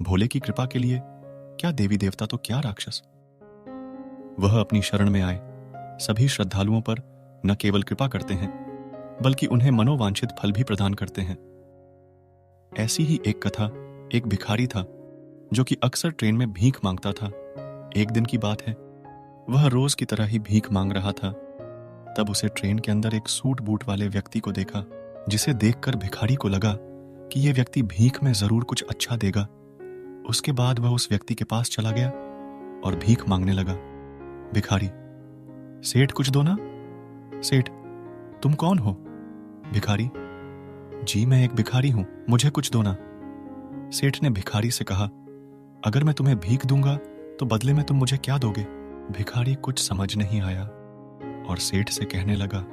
भोले की कृपा के लिए क्या देवी देवता तो क्या राक्षस। वह अपनी शरण में आए सभी श्रद्धालुओं पर न केवल कृपा करते हैं बल्कि उन्हें मनोवांछित फल भी प्रदान करते हैं। ऐसी ही एक कथा एक भिखारी था जो कि अक्सर ट्रेन में भीख मांगता था। एक दिन की बात है, वह रोज की तरह ही भीख मांग रहा था। तब उसे ट्रेन के अंदर एक सूट बूट वाले व्यक्ति को देखा, जिसे देखकर भिखारी को लगा कि यह व्यक्ति भीख में जरूर कुछ अच्छा देगा। उसके बाद वह उस व्यक्ति के पास चला गया और भीख मांगने लगा। भिखारी, सेठ कुछ दो ना। सेठ, तुम कौन हो? भिखारी, जी मैं एक भिखारी हूं, मुझे कुछ दो ना। सेठ ने भिखारी से कहा, अगर मैं तुम्हें भीख दूंगा तो बदले में तुम मुझे क्या दोगे? भिखारी कुछ समझ नहीं आया और सेठ से कहने लगा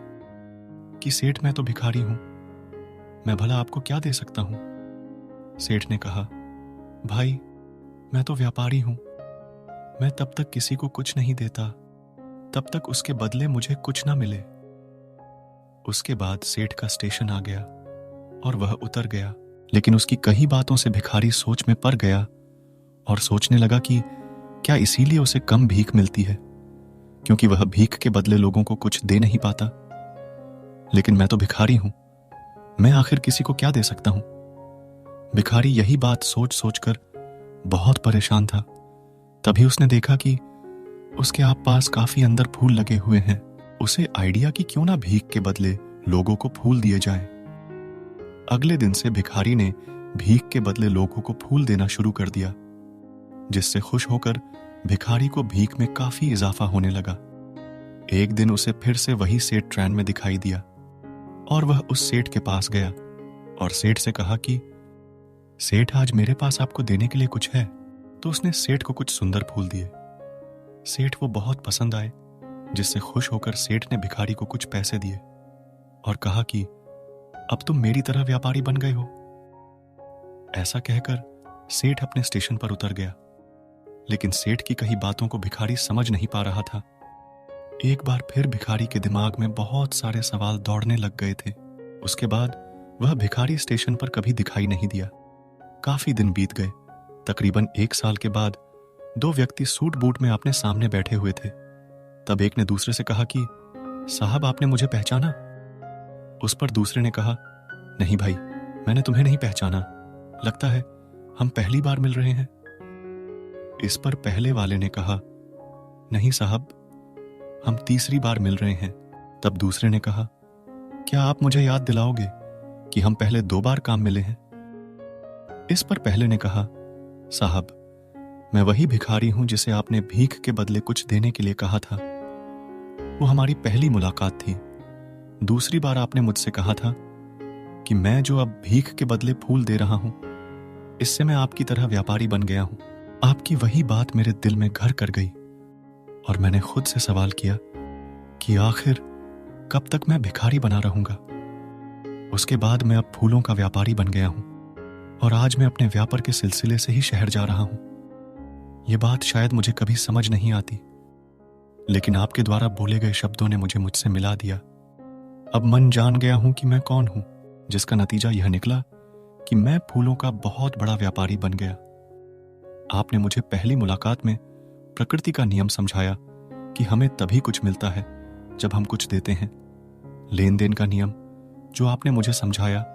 कि सेठ मैं तो भिखारी हूं, मैं भला आपको क्या दे सकता हूं? सेठ ने कहा, भाई मैं तो व्यापारी हूं, मैं तब तक किसी को कुछ नहीं देता तब तक उसके बदले मुझे कुछ ना मिले। उसके बाद सेठ का स्टेशन आ गया और वह उतर गया, लेकिन उसकी कई बातों से भिखारी सोच में पड़ गया और सोचने लगा कि क्या इसीलिए उसे कम भीख मिलती है, क्योंकि वह भीख के बदले लोगों को कुछ दे नहीं पाता। लेकिन मैं तो भिखारी हूं, मैं आखिर किसी को क्या दे सकता हूं? भिखारी यही बात सोच सोचकर बहुत परेशान था। तभी उसने देखा कि उसके आप पास काफी अंदर फूल लगे हुए हैं। उसे आइडिया कि क्यों ना भीख के बदले लोगों को फूल दिए जाएं। अगले दिन से भिखारी ने भीख के बदले लोगों को फूल देना शुरू कर दिया, जिससे खुश होकर भिखारी को भीख में काफी इजाफा होने लगा। एक दिन उसे फिर से वही सेठ ट्रेन में दिखाई दिया और वह उस सेठ के पास गया और सेठ से कहा कि सेठ आज मेरे पास आपको देने के लिए कुछ है। तो उसने सेठ को कुछ सुंदर फूल दिए। सेठ वो बहुत पसंद आए, जिससे खुश होकर सेठ ने भिखारी को कुछ पैसे दिए और कहा कि अब तुम मेरी तरह व्यापारी बन गए हो। ऐसा कहकर सेठ अपने स्टेशन पर उतर गया, लेकिन सेठ की कही बातों को भिखारी समझ नहीं पा रहा था। एक बार फिर भिखारी के दिमाग में बहुत सारे सवाल दौड़ने लग गए थे। उसके बाद वह भिखारी स्टेशन पर कभी दिखाई नहीं दिया। काफी दिन बीत गए। तकरीबन 1 साल के बाद 2 व्यक्ति सूट बूट में अपने सामने बैठे हुए थे। तब एक ने दूसरे से कहा कि साहब आपने मुझे पहचाना? उस पर दूसरे ने कहा, नहीं भाई, मैंने तुम्हें नहीं पहचाना, लगता है हम पहली बार मिल रहे हैं। इस पर पहले वाले ने कहा, नहीं साहब, हम तीसरी बार मिल रहे हैं। तब दूसरे ने कहा, क्या आप मुझे याद दिलाओगे कि हम पहले 2 बार काम मिले हैं? इस पर पहले ने कहा, साहब मैं वही भिखारी हूं जिसे आपने भीख के बदले कुछ देने के लिए कहा था। वो हमारी पहली मुलाकात थी। दूसरी बार आपने मुझसे कहा था कि मैं जो अब भीख के बदले फूल दे रहा हूं, इससे मैं आपकी तरह व्यापारी बन गया हूं। आपकी वही बात मेरे दिल में घर कर गई और मैंने खुद से सवाल किया कि आखिर कब तक मैं भिखारी बना रहूंगा। उसके बाद मैं अब फूलों का व्यापारी बन गया हूं और आज मैं अपने व्यापार के सिलसिले से ही शहर जा रहा हूं। यह बात शायद मुझे कभी समझ नहीं आती, लेकिन आपके द्वारा बोले गए शब्दों ने मुझे मुझसे मिला दिया। अब मन जान गया हूं कि मैं कौन हूं, जिसका नतीजा यह निकला कि मैं फूलों का बहुत बड़ा व्यापारी बन गया। आपने मुझे पहली मुलाकात में प्रकृति का नियम समझाया कि हमें तभी कुछ मिलता है जब हम कुछ देते हैं। लेन देन का नियम जो आपने मुझे समझाया,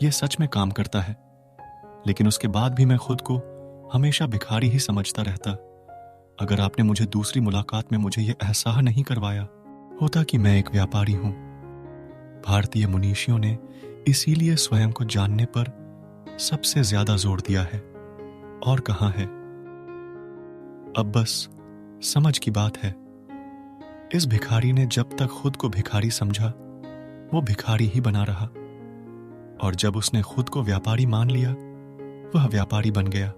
यह सच में काम करता है, लेकिन उसके बाद भी मैं खुद को हमेशा भिखारी ही समझता रहता। अगर आपने मुझे दूसरी मुलाकात में मुझे यह एहसास नहीं करवाया होता कि मैं एक व्यापारी हूं। भारतीय मुनीषियों ने इसीलिए स्वयं को जानने पर सबसे ज्यादा जोर दिया है। और कहां है? अब बस समझ की बात है। इस भिखारी ने जब तक खुद को भिखारी समझा, वो भिखारी ही बना रहा, और जब उसने खुद को व्यापारी मान लिया, वह व्यापारी बन गया।